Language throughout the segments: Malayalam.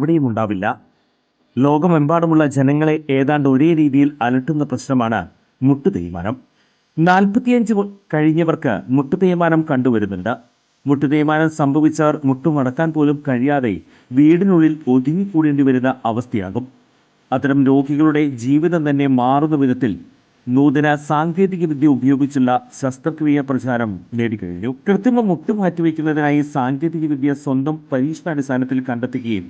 എവിടെയും ഉണ്ടാവില്ല. ലോകമെമ്പാടുമുള്ള ജനങ്ങളെ ഏതാണ്ട് ഒരേ രീതിയിൽ അലട്ടുന്ന പ്രശ്നമാണ് മുട്ടുതേയ്മാനം. 45 കഴിഞ്ഞവർക്ക് മുട്ടുതേയ്മാനം കണ്ടുവരുന്നുണ്ട്. മുട്ടുതേയ്മാനം സംഭവിച്ചവർ മുട്ടുമടക്കാൻ പോലും കഴിയാതെ വീടിനുള്ളിൽ ഒതുങ്ങിക്കൂടേണ്ടി വരുന്ന അവസ്ഥയാകും. അത്തരം രോഗികളുടെ ജീവിതം തന്നെ മാറുന്ന വിധത്തിൽ നൂതന സാങ്കേതിക വിദ്യ ഉപയോഗിച്ചുള്ള ശസ്ത്രക്രിയ പ്രചാരം നേടിക്കഴിഞ്ഞു. കൃത്രിമ മുട്ട് മാറ്റിവെക്കുന്നതിനായി സാങ്കേതിക വിദ്യ സ്വന്തം പരീക്ഷണാടിസ്ഥാനത്തിൽ കണ്ടെത്തുകയും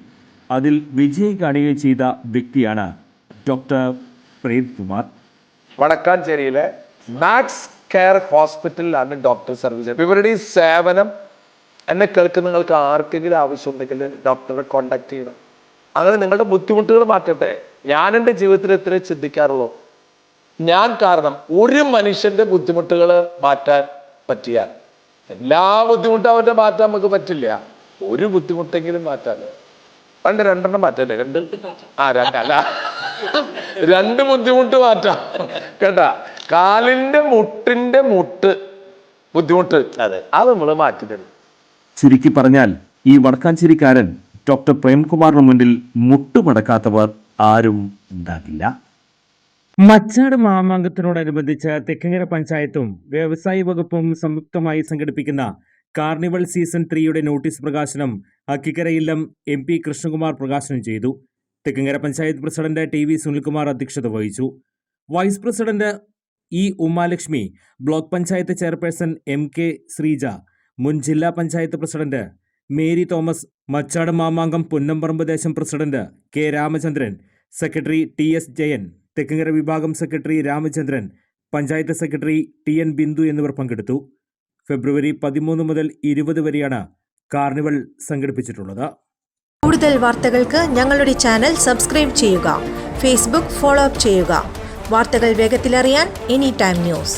അതിൽ വിജയം കാണുകയും ചെയ്ത വ്യക്തിയാണ് ഡോക്ടർ പ്രേംകുമാർ. വടക്കാഞ്ചേരിയിലെ മാക്സ് കെയർ ഹോസ്പിറ്റലിലാണ് ഡോക്ടർ സർവീസ്. ഇവരുടെ ഈ സേവനം എന്നെ കേൾക്കുന്ന നിങ്ങൾക്ക് ആർക്കെങ്കിലും ആവശ്യമുണ്ടെങ്കിൽ ഡോക്ടറെ കോണ്ടാക്ട് ചെയ്യണം. അങ്ങനെ നിങ്ങളുടെ ബുദ്ധിമുട്ടുകൾ മാറ്റട്ടെ. ഞാൻ എൻ്റെ ജീവിതത്തിൽ എത്ര ചിന്തിക്കാറുള്ളൂ, ഞാൻ കാരണം ഒരു മനുഷ്യന്റെ ബുദ്ധിമുട്ടുകൾ മാറ്റാൻ പറ്റിയാൽ, എല്ലാ ബുദ്ധിമുട്ടും അവരുടെ മാറ്റാൻ നമുക്ക് പറ്റില്ല, ഒരു ബുദ്ധിമുട്ടെങ്കിലും മാറ്റാൻ. പണ്ട് 2 മാറ്റല്ലേ, 2 ബുദ്ധിമുട്ട് മാറ്റാം കേട്ടാ. കാലിന്റെ മുട്ടിന്റെ ബുദ്ധിമുട്ട് അത് നമ്മൾ മാറ്റി തരും. ചുരുക്കി പറഞ്ഞാൽ ഈ വടക്കാഞ്ചേരിക്കാരൻ ഡോക്ടർ പ്രേംകുമാറിന് മുന്നിൽ മുട്ടുമടക്കാത്തവർ ആരും ഉണ്ടാകില്ല. മച്ചാട് മാമാങ്കത്തിനോടനുബന്ധിച്ച് തെക്കങ്ങര പഞ്ചായത്തും വ്യവസായ വകുപ്പും സംയുക്തമായി സംഘടിപ്പിക്കുന്ന കാർണിവൽ സീസൺ 3യുടെ നോട്ടീസ് പ്രകാശനം അക്കിക്കര ഇല്ലം MP കൃഷ്ണകുമാർ പ്രകാശനം ചെയ്തു. തെക്കങ്ങര പഞ്ചായത്ത് പ്രസിഡന്റ് TV സുനിൽകുമാർ അധ്യക്ഷത വഹിച്ചു. Vice president E Umalakshmi, block panchayat chairperson MK Sreeja, മുൻ ജില്ലാ panchayat president Mary Thomas, Machad Mamangam Punnamparambu ദേശം president K Ramachandran, secretary TS Jayan, Thekkangara വിഭാഗം secretary Ramachandran, panchayat secretary TN Bindu എന്നിവർ പങ്കെടുത്തു. ഫെബ്രുവരി 13 മുതൽ 20 വരെയാണ് കാർണിവൽ സംഘടിപ്പിച്ചിട്ടുള്ളത്. കൂടുതൽ വാർത്തകൾക്ക് ഞങ്ങളുടെ ചാനൽ സബ്സ്ക്രൈബ് ചെയ്യുക. ഫേസ്ബുക്ക് ഫോളോ അപ്പ് ചെയ്യുക. വാർത്തകൾ വേഗത്തിലറിയാൻ Anytime News.